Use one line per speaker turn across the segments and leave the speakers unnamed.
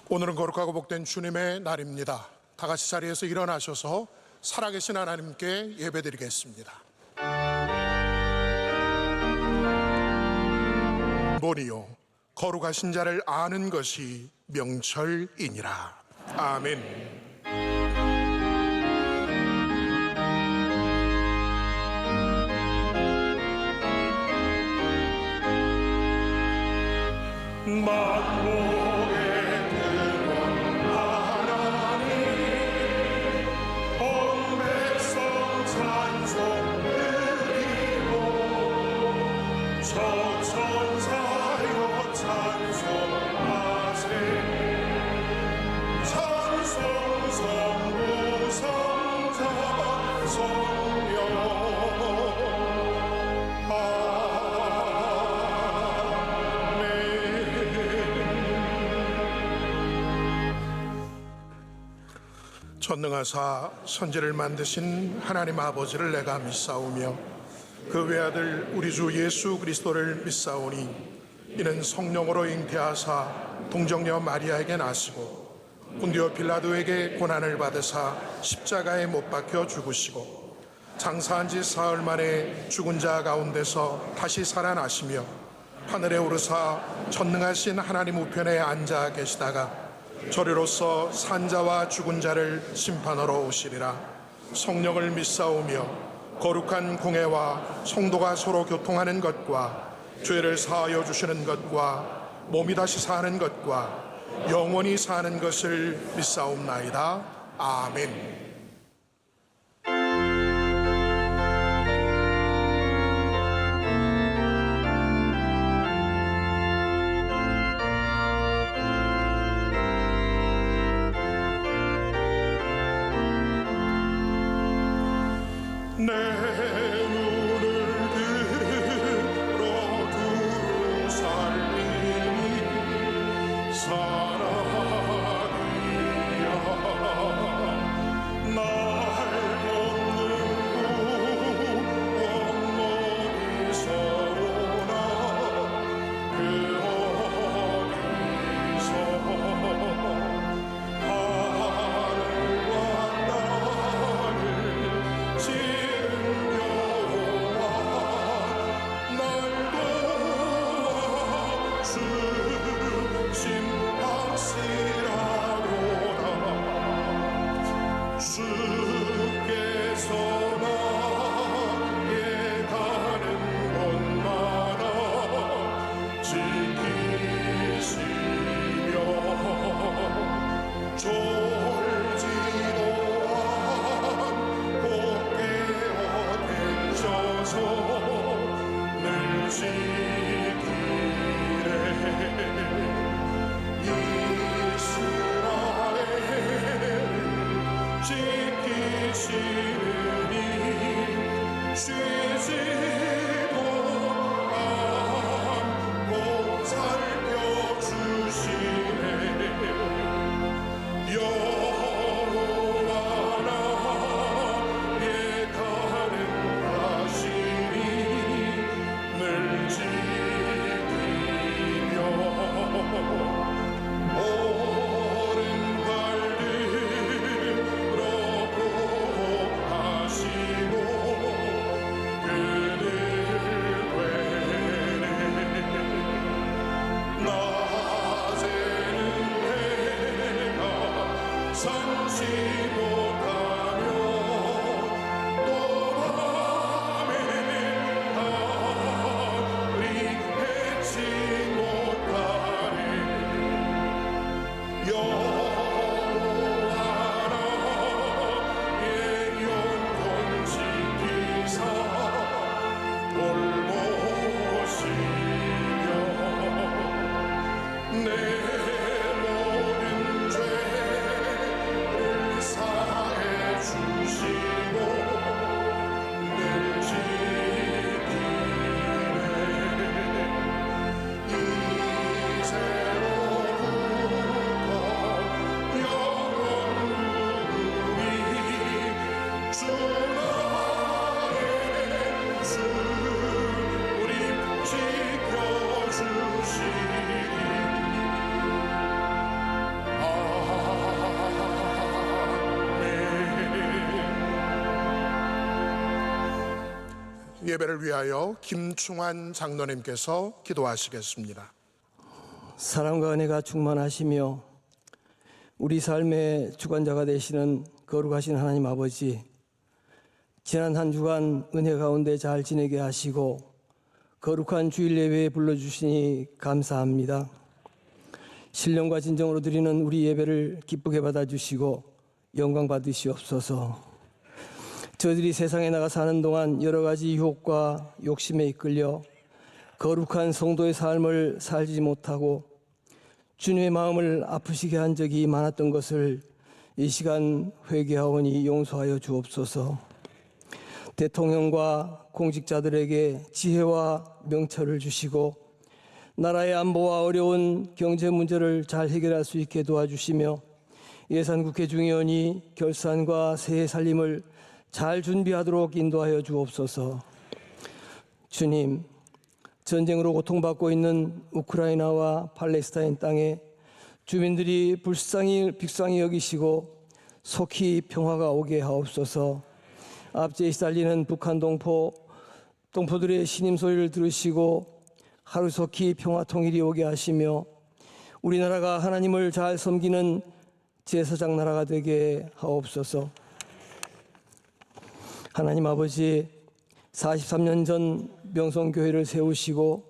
오늘은 거룩하고 복된 주님의 날입니다. 다 같이 자리에서 일어나셔서 살아계신 하나님께 예배드리겠습니다. 보니요 거룩하신 자를 아는 것이 명철이니라. 아멘. 전능하사 천지를 만드신 하나님 아버지를 내가 믿사오며 그 외아들 우리 주 예수 그리스도를 믿사오니 이는 성령으로 잉태하사 동정녀 마리아에게 나시고 본디오 빌라도에게 고난을 받으사 십자가에 못 박혀 죽으시고 장사한 지 사흘 만에 죽은 자 가운데서 다시 살아나시며 하늘에 오르사 전능하신 하나님 우편에 앉아 계시다가 저리로서 산자와 죽은 자를 심판하러 오시리라. 성령을 믿사오며 거룩한 공회와 성도가 서로 교통하는 것과 죄를 사하여 주시는 것과 몸이 다시 사는 것과 영원히 사는 것을 믿사옵나이다. 아멘. 예배를 위하여 김충환 장로님께서 기도하시겠습니다.
사랑과 은혜가 충만하시며 우리 삶의 주관자가 되시는 거룩하신 하나님 아버지, 지난 한 주간 은혜 가운데 잘 지내게 하시고 거룩한 주일 예배에 불러주시니 감사합니다. 신령과 진정으로 드리는 우리 예배를 기쁘게 받아주시고 영광 받으시옵소서. 저희들이 세상에 나가 사는 동안 여러 가지 유혹과 욕심에 이끌려 거룩한 성도의 삶을 살지 못하고 주님의 마음을 아프시게 한 적이 많았던 것을 이 시간 회개하오니 용서하여 주옵소서. 대통령과 공직자들에게 지혜와 명철을 주시고 나라의 안보와 어려운 경제 문제를 잘 해결할 수 있게 도와주시며 예산국회 중의원이 결산과 새해 살림을 잘 준비하도록 인도하여 주옵소서. 주님, 전쟁으로 고통받고 있는 우크라이나와 팔레스타인 땅에 주민들이 불쌍히 여기시고 속히 평화가 오게 하옵소서. 압제에 시달리는 북한 동포들의 신임소리를 들으시고 하루속히 평화 통일이 오게 하시며 우리나라가 하나님을 잘 섬기는 제사장 나라가 되게 하옵소서. 하나님 아버지, 43년 전 명성교회를 세우시고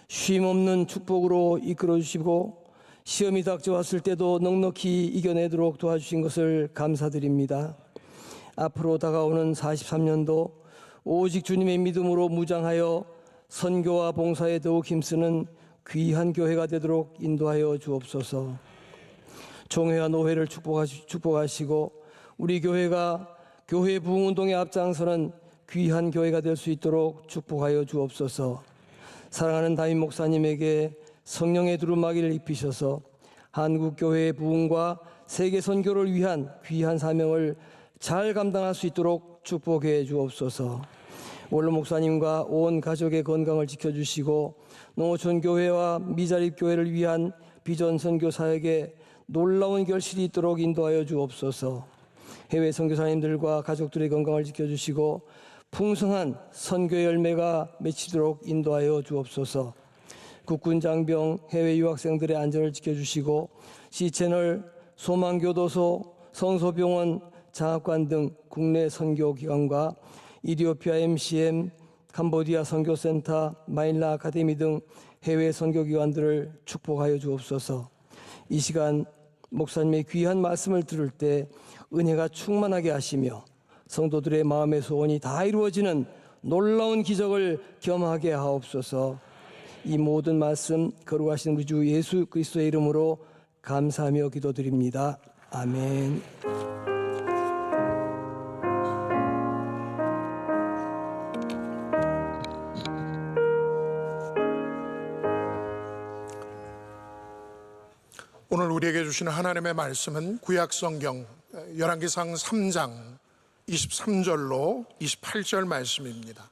쉼없는 축복으로 이끌어주시고 시험이 닥쳐왔을 때도 넉넉히 이겨내도록 도와주신 것을 감사드립니다. 앞으로 다가오는 43년도 오직 주님의 믿음으로 무장하여 선교와 봉사에 더욱 힘쓰는 귀한 교회가 되도록 인도하여 주옵소서. 종회와 노회를 축복하시고 우리 교회가 교회 부흥운동에 앞장서는 귀한 교회가 될 수 있도록 축복하여 주옵소서. 사랑하는 담임 목사님에게 성령의 두루마기를 입히셔서 한국교회의 부흥과 세계 선교를 위한 귀한 사명을 잘 감당할 수 있도록 축복해 주옵소서. 원로 목사님과 온 가족의 건강을 지켜주시고 농어촌 교회와 미자립 교회를 위한 비전 선교 사역에 놀라운 결실이 있도록 인도하여 주옵소서. 해외 선교사님들과 가족들의 건강을 지켜주시고 풍성한 선교의 열매가 맺히도록 인도하여 주옵소서. 국군 장병, 해외 유학생들의 안전을 지켜주시고 C채널, 소망교도소, 성소병원, 장학관 등 국내 선교기관과 이디오피아 MCM, 캄보디아 선교센터, 마닐라 아카데미 등 해외 선교기관들을 축복하여 주옵소서. 이 시간 목사님의 귀한 말씀을 들을 때 은혜가 충만하게 하시며 성도들의 마음의 소원이 다 이루어지는 놀라운 기적을 경험하게 하옵소서. 이 모든 말씀 거룩하신 우리 주 예수 그리스도의 이름으로 감사하며 기도드립니다. 아멘.
오늘 우리에게 주시는 하나님의 말씀은 구약성경 열왕기상 3장 23절로 28절 말씀입니다.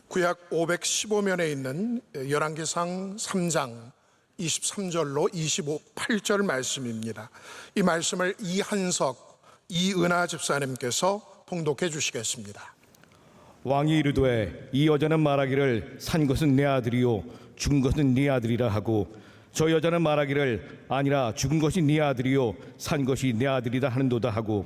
구약 515면에 있는 열왕기상 3장 23절로 28절 말씀입니다. 이 말씀을 이한석, 이은하 집사님께서 봉독해 주시겠습니다.
왕이 이르되 이 여자는 말하기를 산 것은 내 아들이요 죽은 것은 네 아들이라 하고 저 여자는 말하기를 아니라 죽은 것이 네 아들이요 산 것이 내 아들이다 하는도다 하고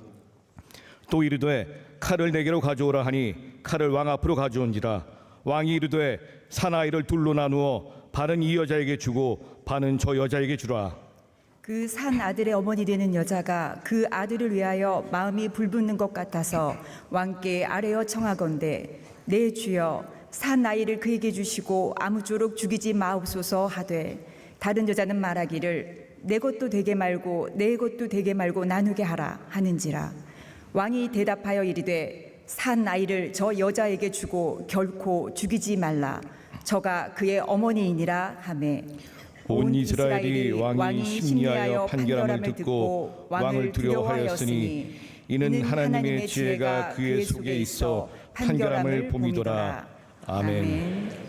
또 이르되 칼을 내게로 가져오라 하니 칼을 왕 앞으로 가져온지라 왕이 이르되 사나이를 둘로 나누어 반은 이 여자에게 주고 반은 저 여자에게 주라.
그 산 아들의 어머니 되는 여자가 그 아들을 위하여 마음이 불붙는 것 같아서 왕께 아뢰어 청하건대 내 주여 산 아이를 그에게 주시고 아무쪼록 죽이지 마옵소서 하되 다른 여자는 말하기를 내 것도 되게 말고 내 것도 되게 말고 나누게 하라 하는지라. 왕이 대답하여 이르되 산 아이를 저 여자에게 주고 결코 죽이지 말라. 저가 그의 어머니이니라 하매
온 이스라엘이 왕이 심리하여 판결함을 듣고 왕을 두려워하였으니 이는 하나님의 지혜가 그의 속에 있어 판결함을 봄이더라. 아멘.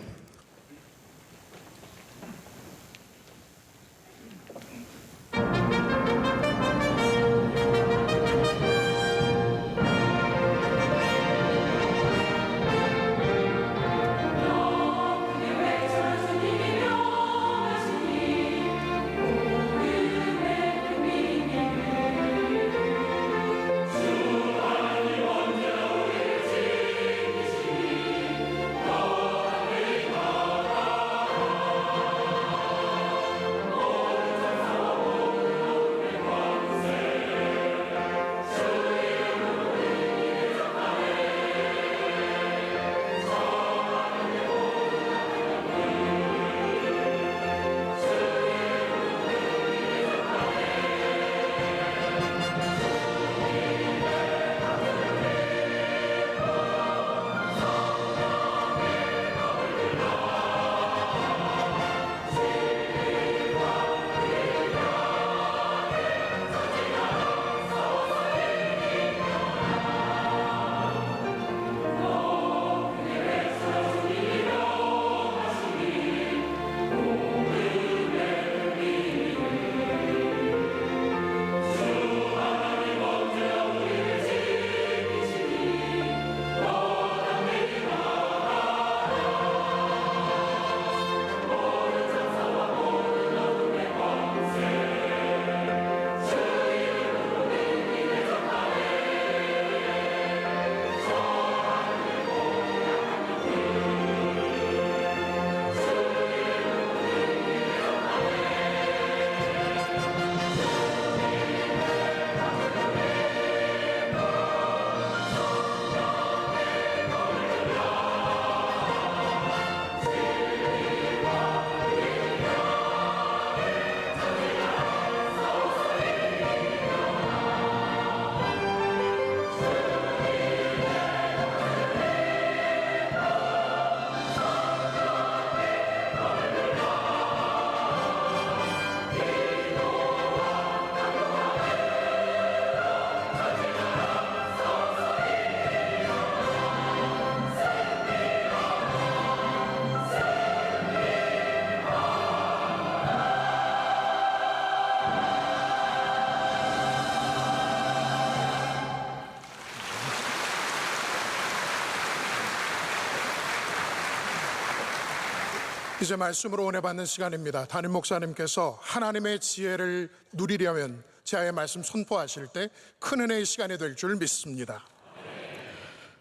이제 말씀으로 은혜 받는 시간입니다. 담임 목사님께서 하나님의 지혜를 누리려면 제아의 말씀 선포하실 때 큰 은혜의 시간이 될 줄 믿습니다.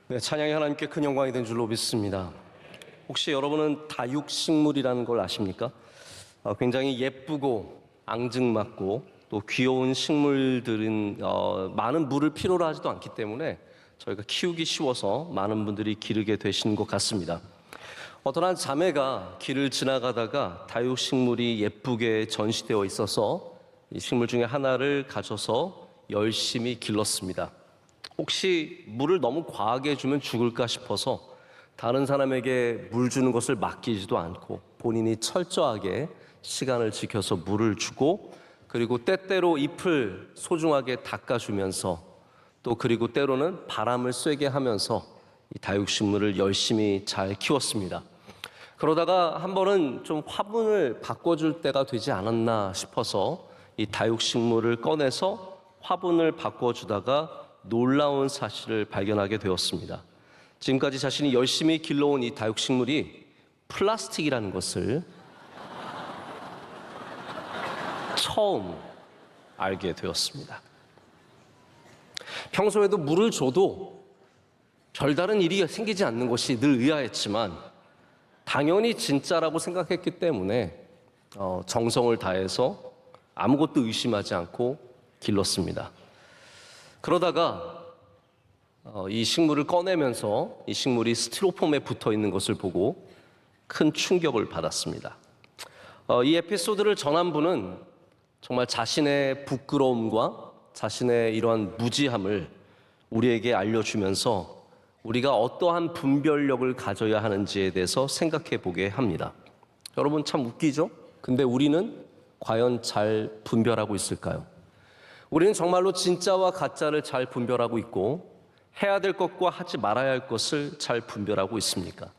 네, 찬양이 하나님께 큰 영광이 된 줄로 믿습니다. 혹시 여러분은 다육식물이라는 걸 아십니까? 굉장히 예쁘고 앙증맞고 또 귀여운 식물들은 많은 물을 필요로 하지도 않기 때문에 저희가 키우기 쉬워서 많은 분들이 기르게 되신 것 같습니다. 어떤 한 자매가 길을 지나가다가 다육식물이 예쁘게 전시되어 있어서 이 식물 중에 하나를 가져서 열심히 길렀습니다. 혹시 물을 너무 과하게 주면 죽을까 싶어서 다른 사람에게 물 주는 것을 맡기지도 않고 본인이 철저하게 시간을 지켜서 물을 주고, 그리고 때때로 잎을 소중하게 닦아주면서 또 그리고 때로는 바람을 쐬게 하면서 이 다육식물을 열심히 잘 키웠습니다. 그러다가 한 번은 좀 화분을 바꿔줄 때가 되지 않았나 싶어서 이 다육식물을 꺼내서 화분을 바꿔주다가 놀라운 사실을 발견하게 되었습니다. 지금까지 자신이 열심히 길러온 이 다육식물이 플라스틱이라는 것을 처음 알게 되었습니다. 평소에도 물을 줘도 별다른 일이 생기지 않는 것이 늘 의아했지만 당연히 진짜라고 생각했기 때문에 정성을 다해서 아무것도 의심하지 않고 길렀습니다. 그러다가 이 식물을 꺼내면서 이 식물이 스티로폼에 붙어 있는 것을 보고 큰 충격을 받았습니다. 이 에피소드를 전한 분은 정말 자신의 부끄러움과 자신의 이러한 무지함을 우리에게 알려주면서 우리가 어떠한 분별력을 가져야 하는지에 대해서 생각해 보게 합니다. 여러분, 참 웃기죠? 근데 우리는 과연 잘 분별하고 있을까요? 우리는 정말로 진짜와 가짜를 잘 분별하고 있고 해야 될 것과 하지 말아야 할 것을 잘 분별하고 있습니까?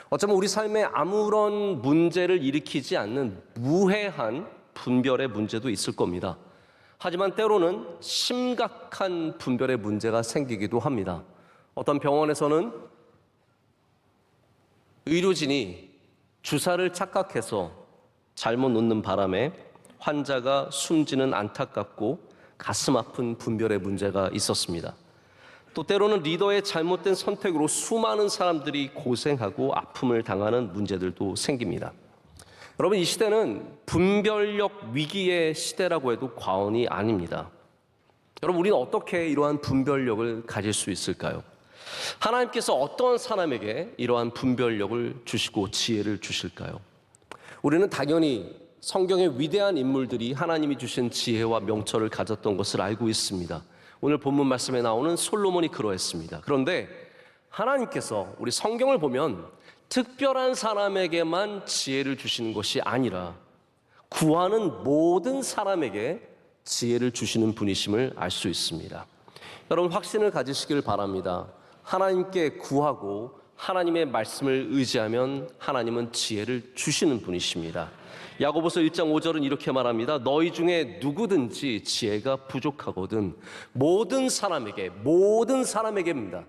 어쩌면 우리 삶에 아무런 문제를 일으키지 않는 무해한 분별의 문제도 있을 겁니다. 하지만 때로는 심각한 분별의 문제가 생기기도 합니다. 어떤 병원에서는 의료진이 주사를 착각해서 잘못 놓는 바람에 환자가 숨지는 안타깝고 가슴 아픈 분별의 문제가 있었습니다. 또 때로는 리더의 잘못된 선택으로 수많은 사람들이 고생하고 아픔을 당하는 문제들도 생깁니다. 여러분, 이 시대는 분별력 위기의 시대라고 해도 과언이 아닙니다. 여러분, 우리는 어떻게 이러한 분별력을 가질 수 있을까요? 하나님께서 어떤 사람에게 이러한 분별력을 주시고 지혜를 주실까요? 우리는 당연히 성경의 위대한 인물들이 하나님이 주신 지혜와 명철을 가졌던 것을 알고 있습니다. 오늘 본문 말씀에 나오는 솔로몬이 그러했습니다. 그런데 하나님께서 우리 성경을 보면 특별한 사람에게만 지혜를 주시는 것이 아니라 구하는 모든 사람에게 지혜를 주시는 분이심을 알 수 있습니다. 여러분, 확신을 가지시길 바랍니다. 하나님께 구하고 하나님의 말씀을 의지하면 하나님은 지혜를 주시는 분이십니다. 야고보서 1장 5절은 이렇게 말합니다. 너희 중에 누구든지 지혜가 부족하거든 모든 사람에게입니다.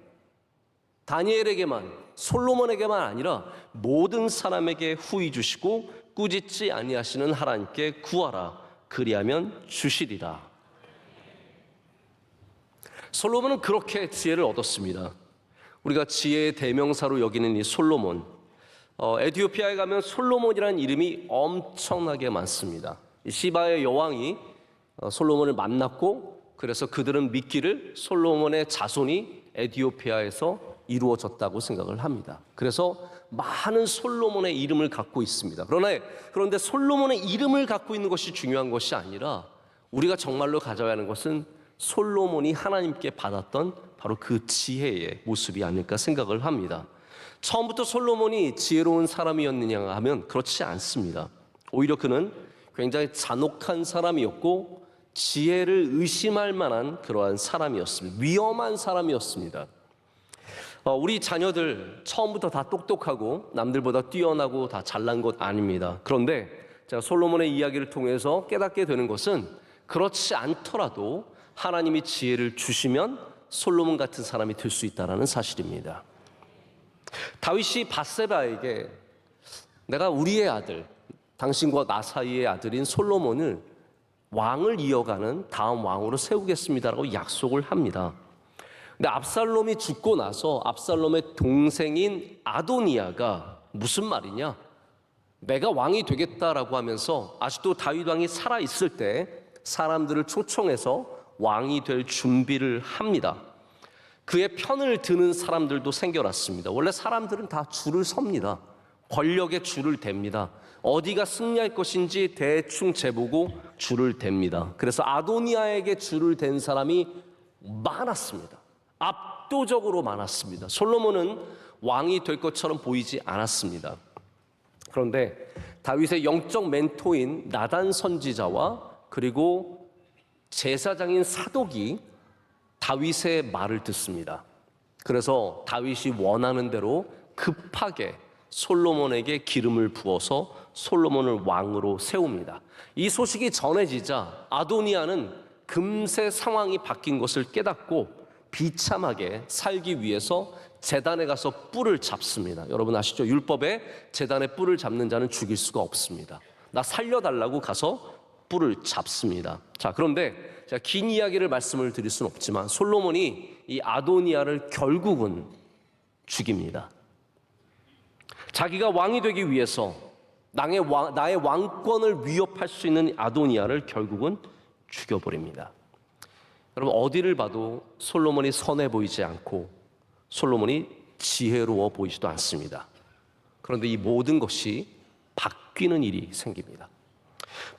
다니엘에게만, 솔로몬에게만 아니라 모든 사람에게 후히 주시고 꾸짖지 아니하시는 하나님께 구하라. 그리하면 주시리라. 솔로몬은 그렇게 지혜를 얻었습니다. 우리가 지혜의 대명사로 여기는 이 솔로몬, 에티오피아에 가면 솔로몬이라는 이름이 엄청나게 많습니다. 시바의 여왕이 솔로몬을 만났고, 그래서 그들은 믿기를 솔로몬의 자손이 에티오피아에서 이루어졌다고 생각을 합니다. 그래서 많은 솔로몬의 이름을 갖고 있습니다. 그런데 솔로몬의 이름을 갖고 있는 것이 중요한 것이 아니라 우리가 정말로 가져야 하는 것은 솔로몬이 하나님께 받았던 바로 그 지혜의 모습이 아닐까 생각을 합니다. 처음부터 솔로몬이 지혜로운 사람이었느냐 하면 그렇지 않습니다. 오히려 그는 굉장히 잔혹한 사람이었고 지혜를 의심할 만한 그러한 사람이었습니다. 위험한 사람이었습니다. 우리 자녀들 처음부터 다 똑똑하고 남들보다 뛰어나고 다 잘난 것 아닙니다. 그런데 제가 솔로몬의 이야기를 통해서 깨닫게 되는 것은 그렇지 않더라도 하나님이 지혜를 주시면 솔로몬 같은 사람이 될 수 있다는 사실입니다. 다윗이 밧세바에게 내가 우리의 아들, 당신과 나 사이의 아들인 솔로몬을 왕을 이어가는 다음 왕으로 세우겠습니다라고 약속을 합니다. 근데 압살롬이 죽고 나서 압살롬의 동생인 아도니아가 무슨 말이냐? 내가 왕이 되겠다라고 하면서 아직도 다윗 왕이 살아 있을 때 사람들을 초청해서 왕이 될 준비를 합니다. 그의 편을 드는 사람들도 생겨났습니다. 원래 사람들은 다 줄을 섭니다. 권력의 줄을 댑니다. 어디가 승리할 것인지 대충 재보고 줄을 댑니다. 그래서 아도니아에게 줄을 댄 사람이 많았습니다. 압도적으로 많았습니다. 솔로몬은 왕이 될 것처럼 보이지 않았습니다. 그런데 다윗의 영적 멘토인 나단 선지자와 그리고 제사장인 사독이 다윗의 말을 듣습니다. 그래서 다윗이 원하는 대로 급하게 솔로몬에게 기름을 부어서 솔로몬을 왕으로 세웁니다. 이 소식이 전해지자 아도니아는 금세 상황이 바뀐 것을 깨닫고 비참하게 살기 위해서 제단에 가서 뿔을 잡습니다. 여러분 아시죠? 율법에 제단에 뿔을 잡는 자는 죽일 수가 없습니다. 나 살려달라고 가서 뿔을 잡습니다. 자, 그런데 제가 긴 이야기를 말씀을 드릴 수는 없지만 솔로몬이 이 아도니아를 결국은 죽입니다. 자기가 왕이 되기 위해서 나의 왕권을 위협할 수 있는 아도니아를 결국은 죽여버립니다. 여러분 어디를 봐도 솔로몬이 선해 보이지 않고 솔로몬이 지혜로워 보이지도 않습니다. 그런데 이 모든 것이 바뀌는 일이 생깁니다.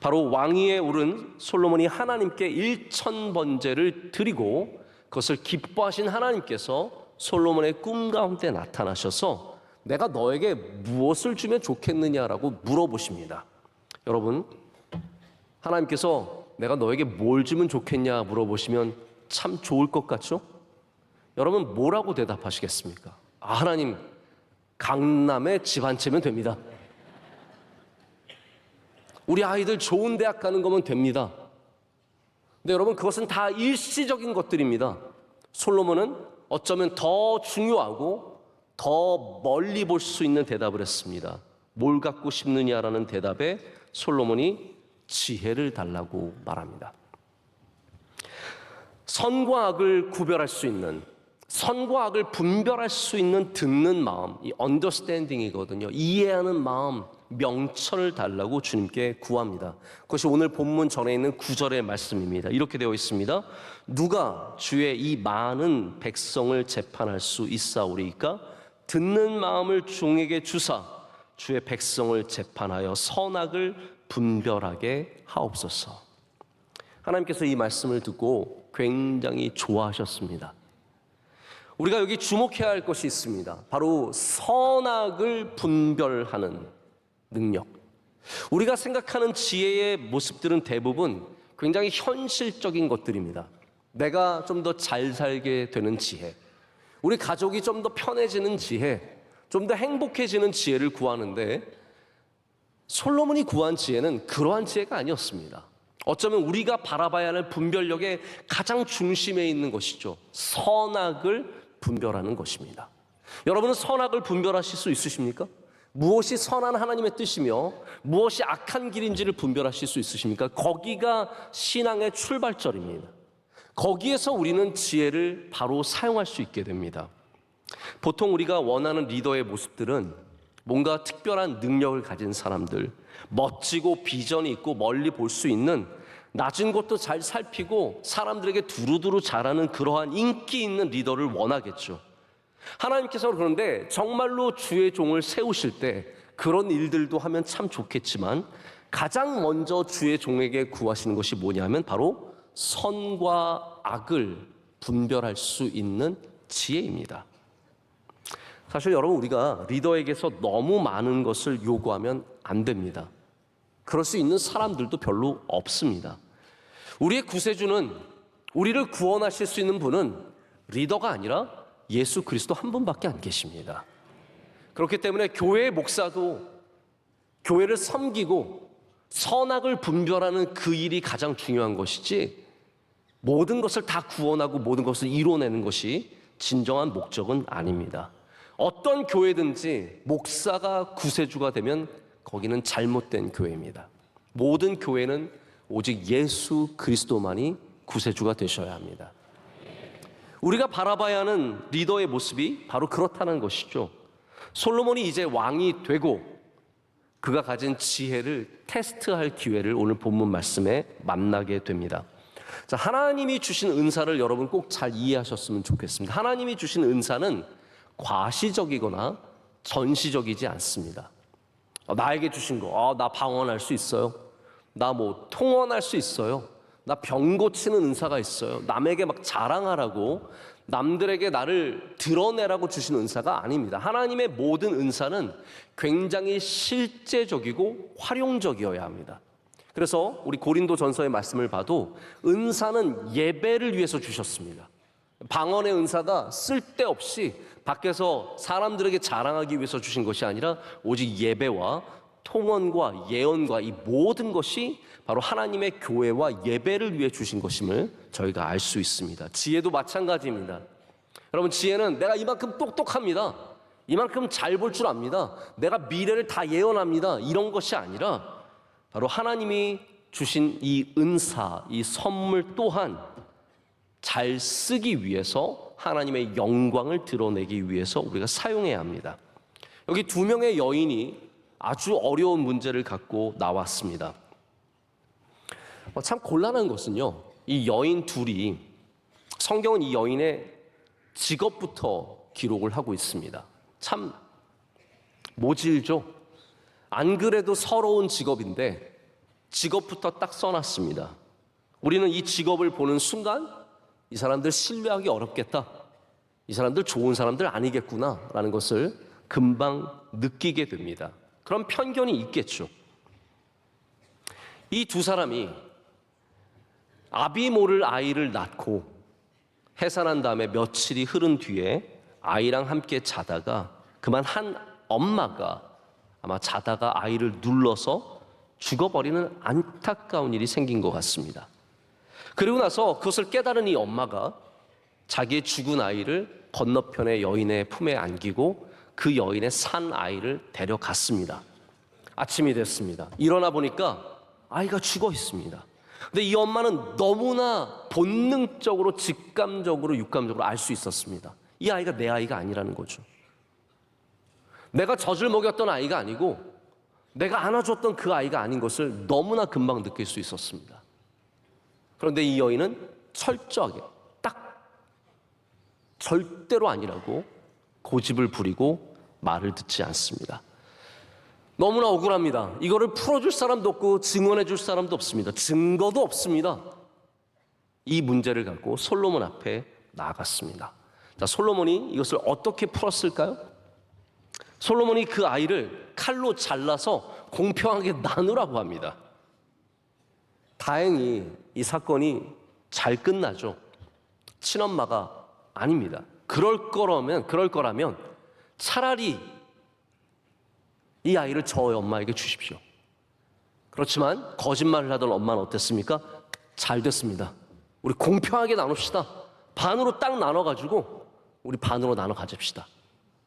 바로 왕위에 오른 솔로몬이 하나님께 1000번제를 드리고 그것을 기뻐하신 하나님께서 솔로몬의 꿈 가운데 나타나셔서 내가 너에게 무엇을 주면 좋겠느냐라고 물어보십니다. 여러분 하나님께서 내가 너에게 뭘 주면 좋겠냐 물어보시면 참 좋을 것 같죠? 여러분 뭐라고 대답하시겠습니까? 하나님 강남에 집 한 채면 됩니다. 우리 아이들 좋은 대학 가는 거면 됩니다. 근데 여러분 그것은 다 일시적인 것들입니다. 솔로몬은 어쩌면 더 중요하고 더 멀리 볼 수 있는 대답을 했습니다. 뭘 갖고 싶느냐라는 대답에 솔로몬이 지혜를 달라고 말합니다. 선과 악을 구별할 수 있는, 선과 악을 분별할 수 있는 듣는 마음, 이 understanding이거든요. 이해하는 마음, 명철을 달라고 주님께 구합니다. 그것이 오늘 본문 전에 있는 9절의 말씀입니다. 이렇게 되어 있습니다. 누가 주의 이 많은 백성을 재판할 수 있사오리이까? 듣는 마음을 종에게 주사 주의 백성을 재판하여 선악을 분별하게 하옵소서. 하나님께서 이 말씀을 듣고 굉장히 좋아하셨습니다. 우리가 여기 주목해야 할 것이 있습니다. 바로 선악을 분별하는 능력. 우리가 생각하는 지혜의 모습들은 대부분 굉장히 현실적인 것들입니다. 내가 좀 더 잘 살게 되는 지혜, 우리 가족이 좀 더 편해지는 지혜, 좀 더 행복해지는 지혜를 구하는데 솔로몬이 구한 지혜는 그러한 지혜가 아니었습니다. 어쩌면 우리가 바라봐야 할 분별력의 가장 중심에 있는 것이죠. 선악을 분별하는 것입니다. 여러분은 선악을 분별하실 수 있으십니까? 무엇이 선한 하나님의 뜻이며 무엇이 악한 길인지를 분별하실 수 있으십니까? 거기가 신앙의 출발점입니다. 거기에서 우리는 지혜를 바로 사용할 수 있게 됩니다. 보통 우리가 원하는 리더의 모습들은 뭔가 특별한 능력을 가진 사람들, 멋지고 비전이 있고 멀리 볼 수 있는, 낮은 것도 잘 살피고 사람들에게 두루두루 잘하는 그러한 인기 있는 리더를 원하겠죠. 하나님께서 그런데 정말로 주의 종을 세우실 때 그런 일들도 하면 참 좋겠지만 가장 먼저 주의 종에게 구하시는 것이 뭐냐면 바로 선과 악을 분별할 수 있는 지혜입니다. 사실 여러분 우리가 리더에게서 너무 많은 것을 요구하면 안 됩니다. 그럴 수 있는 사람들도 별로 없습니다. 우리의 구세주는, 우리를 구원하실 수 있는 분은 리더가 아니라 예수 그리스도 한 분밖에 안 계십니다. 그렇기 때문에 교회의 목사도 교회를 섬기고 선악을 분별하는 그 일이 가장 중요한 것이지 모든 것을 다 구원하고 모든 것을 이뤄내는 것이 진정한 목적은 아닙니다. 어떤 교회든지 목사가 구세주가 되면 거기는 잘못된 교회입니다. 모든 교회는 오직 예수 그리스도만이 구세주가 되셔야 합니다. 우리가 바라봐야 하는 리더의 모습이 바로 그렇다는 것이죠. 솔로몬이 이제 왕이 되고 그가 가진 지혜를 테스트할 기회를 오늘 본문 말씀에 만나게 됩니다. 자, 하나님이 주신 은사를 여러분 꼭 잘 이해하셨으면 좋겠습니다. 하나님이 주신 은사는 과시적이거나 전시적이지 않습니다. 나에게 주신 거, 나 방언할 수 있어요. 나 뭐 통언할 수 있어요. 나 병 고치는 은사가 있어요. 남에게 막 자랑하라고, 남들에게 나를 드러내라고 주신 은사가 아닙니다. 하나님의 모든 은사는 굉장히 실제적이고 활용적이어야 합니다. 그래서 우리 고린도전서의 말씀을 봐도 은사는 예배를 위해서 주셨습니다. 방언의 은사가 쓸데없이 밖에서 사람들에게 자랑하기 위해서 주신 것이 아니라 오직 예배와 통언과 예언과 이 모든 것이 바로 하나님의 교회와 예배를 위해 주신 것임을 저희가 알 수 있습니다. 지혜도 마찬가지입니다. 여러분, 지혜는 내가 이만큼 똑똑합니다. 이만큼 잘 볼 줄 압니다. 내가 미래를 다 예언합니다. 이런 것이 아니라 바로 하나님이 주신 이 은사, 이 선물 또한 잘 쓰기 위해서 하나님의 영광을 드러내기 위해서 우리가 사용해야 합니다. 여기 두 명의 여인이 아주 어려운 문제를 갖고 나왔습니다. 참 곤란한 것은요, 이 여인 둘이, 성경은 이 여인의 직업부터 기록을 하고 있습니다. 참 모질죠. 안 그래도 서러운 직업인데 직업부터 딱 써놨습니다. 우리는 이 직업을 보는 순간 이 사람들 신뢰하기 어렵겠다, 이 사람들 좋은 사람들 아니겠구나 라는 것을 금방 느끼게 됩니다. 그런 편견이 있겠죠. 이 두 사람이 아비모를 아이를 낳고 해산한 다음에 며칠이 흐른 뒤에 아이랑 함께 자다가 그만 한 엄마가 아마 자다가 아이를 눌러서 죽어버리는 안타까운 일이 생긴 것 같습니다. 그리고 나서 그것을 깨달은 이 엄마가 자기의 죽은 아이를 건너편의 여인의 품에 안기고 그 여인의 산 아이를 데려갔습니다. 아침이 됐습니다. 일어나 보니까 아이가 죽어 있습니다. 근데 이 엄마는 너무나 본능적으로, 직감적으로, 육감적으로 알 수 있었습니다. 이 아이가 내 아이가 아니라는 거죠. 내가 젖을 먹였던 아이가 아니고 내가 안아줬던 그 아이가 아닌 것을 너무나 금방 느낄 수 있었습니다. 그런데 이 여인은 철저하게 딱 절대로 아니라고 고집을 부리고 말을 듣지 않습니다. 너무나 억울합니다. 이거를 풀어줄 사람도 없고 증언해줄 사람도 없습니다. 증거도 없습니다. 이 문제를 갖고 솔로몬 앞에 나아갔습니다. 자, 솔로몬이 이것을 어떻게 풀었을까요? 솔로몬이 그 아이를 칼로 잘라서 공평하게 나누라고 합니다. 다행히 이 사건이 잘 끝나죠. 친엄마가 아닙니다. 그럴 거라면 차라리 이 아이를 저희 엄마에게 주십시오. 그렇지만 거짓말을 하던 엄마는 어땠습니까? 잘 됐습니다. 우리 공평하게 나눕시다. 반으로 딱 나눠가지고 우리 반으로 나눠 가집시다.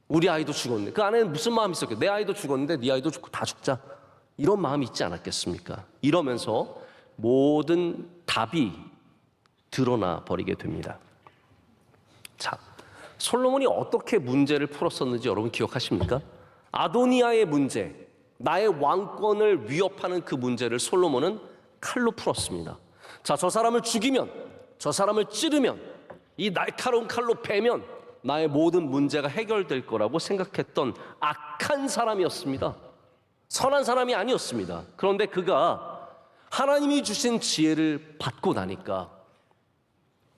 우리 아이도 죽었네. 그 안에는 무슨 마음이 있었겠어요? 내 아이도 죽었는데 네 아이도 죽고 다 죽자. 이런 마음이 있지 않았겠습니까? 이러면서 모든 답이 드러나 버리게 됩니다. 자, 솔로몬이 어떻게 문제를 풀었었는지 여러분 기억하십니까? 아도니아의 문제, 나의 왕권을 위협하는 그 문제를 솔로몬은 칼로 풀었습니다. 자, 저 사람을 죽이면, 저 사람을 찌르면, 이 날카로운 칼로 베면 나의 모든 문제가 해결될 거라고 생각했던 악한 사람이었습니다. 선한 사람이 아니었습니다. 그런데 그가 하나님이 주신 지혜를 받고 나니까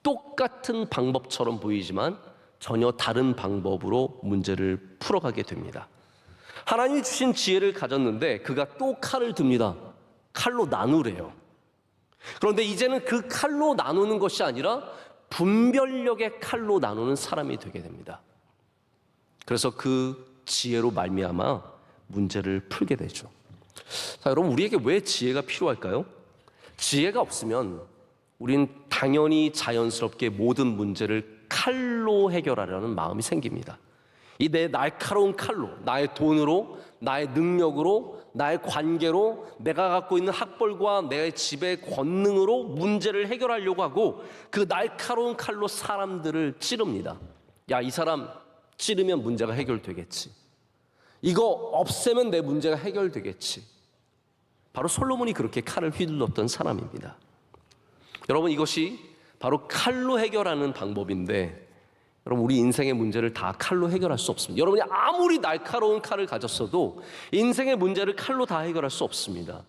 똑같은 방법처럼 보이지만 전혀 다른 방법으로 문제를 풀어가게 됩니다. 하나님이 주신 지혜를 가졌는데 그가 또 칼을 듭니다. 칼로 나누래요. 그런데 이제는 그 칼로 나누는 것이 아니라 분별력의 칼로 나누는 사람이 되게 됩니다. 그래서 그 지혜로 말미암아 문제를 풀게 되죠. 자, 여러분, 우리에게 왜 지혜가 필요할까요? 지혜가 없으면 우린 당연히 자연스럽게 모든 문제를 칼로 해결하려는 마음이 생깁니다. 이 내 날카로운 칼로, 나의 돈으로, 나의 능력으로, 나의 관계로, 내가 갖고 있는 학벌과 내 집의 권능으로 문제를 해결하려고 하고 그 날카로운 칼로 사람들을 찌릅니다. 야, 이 사람 찌르면 문제가 해결되겠지. 이거 없애면 내 문제가 해결되겠지. 바로 솔로몬이 그렇게 칼을 휘둘렀던 사람입니다. 여러분, 이것이 바로 칼로 해결하는 방법인데, 여러분, 우리 인생의 문제를 다 칼로 해결할 수 없습니다. 여러분이 아무리 날카로운 칼을 가졌어도 인생의 문제를 칼로 다 해결할 수 없습니다.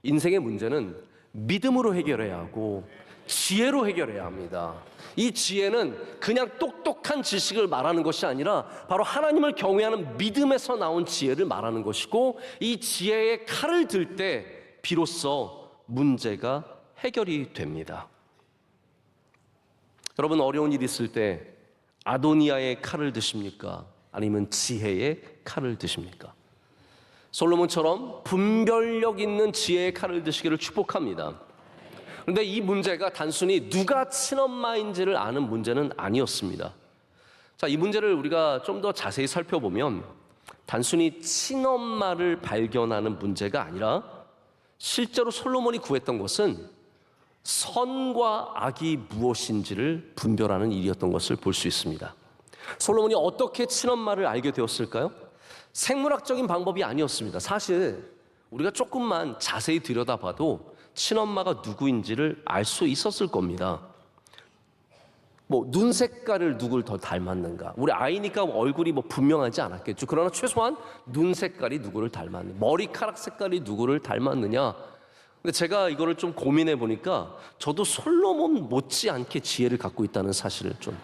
인생의 문제는 믿음으로 해결해야 하고 지혜로 해결해야 합니다. 이 지혜는 그냥 똑똑한 지식을 말하는 것이 아니라 바로 하나님을 경외하는 믿음에서 나온 지혜를 말하는 것이고, 이 지혜의 칼을 들 때 비로소 문제가 해결이 됩니다. 여러분, 어려운 일 있을 때 아도니아의 칼을 드십니까? 아니면 지혜의 칼을 드십니까? 솔로몬처럼 분별력 있는 지혜의 칼을 드시기를 축복합니다. 그런데 이 문제가 단순히 누가 친엄마인지를 아는 문제는 아니었습니다. 자, 이 문제를 우리가 좀 더 자세히 살펴보면 단순히 친엄마를 발견하는 문제가 아니라 실제로 솔로몬이 구했던 것은 선과 악이 무엇인지를 분별하는 일이었던 것을 볼 수 있습니다. 솔로몬이 어떻게 친엄마를 알게 되었을까요? 생물학적인 방법이 아니었습니다. 사실 우리가 조금만 자세히 들여다봐도 친엄마가 누구인지를 알 수 있었을 겁니다. 눈 색깔을 누굴 더 닮았는가? 우리 아이니까 얼굴이 분명하지 않았겠죠. 그러나 최소한 눈 색깔이 누구를 닮았느냐, 머리카락 색깔이 누구를 닮았느냐. 근데 제가 이거를 좀 고민해 보니까 저도 솔로몬 못지않게 지혜를 갖고 있다는 사실을 좀,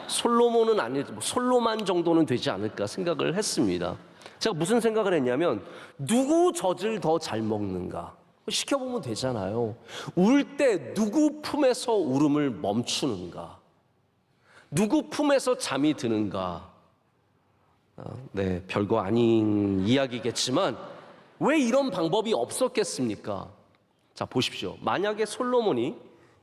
솔로몬은 아니지, 솔로만 정도는 되지 않을까 생각을 했습니다. 제가 무슨 생각을 했냐면, 누구 젖을 더 잘 먹는가 시켜보면 되잖아요. 울 때 누구 품에서 울음을 멈추는가, 누구 품에서 잠이 드는가. 네, 별거 아닌 이야기겠지만 왜 이런 방법이 없었겠습니까? 자, 보십시오. 만약에 솔로몬이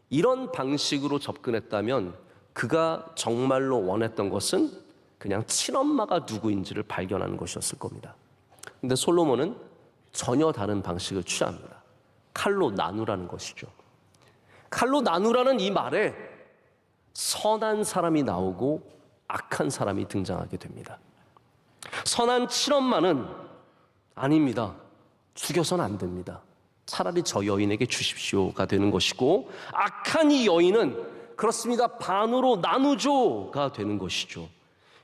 이런 방식으로 접근했다면 그가 정말로 원했던 것은 그냥 친엄마가 누구인지를 발견하는 것이었을 겁니다. 근데 솔로몬은 전혀 다른 방식을 취합니다. 칼로 나누라는 것이죠. 칼로 나누라는 이 말에 선한 사람이 나오고 악한 사람이 등장하게 됩니다. 선한 친엄마는 아닙니다. 죽여서는 안 됩니다. 차라리 저 여인에게 주십시오가 되는 것이고, 악한 이 여인은 그렇습니다. 반으로 나누죠가 되는 것이죠.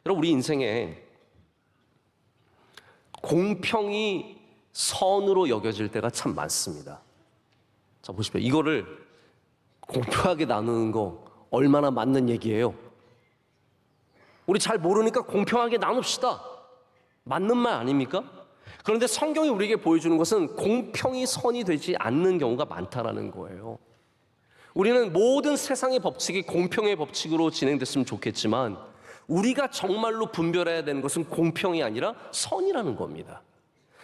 여러분, 우리 인생에 공평이 선으로 여겨질 때가 참 많습니다. 자, 보십시오. 이거를 공평하게 나누는 거 얼마나 맞는 얘기예요? 우리 잘 모르니까 공평하게 나눕시다. 맞는 말 아닙니까? 그런데 성경이 우리에게 보여주는 것은 공평이 선이 되지 않는 경우가 많다라는 거예요. 우리는 모든 세상의 법칙이 공평의 법칙으로 진행됐으면 좋겠지만 우리가 정말로 분별해야 되는 것은 공평이 아니라 선이라는 겁니다.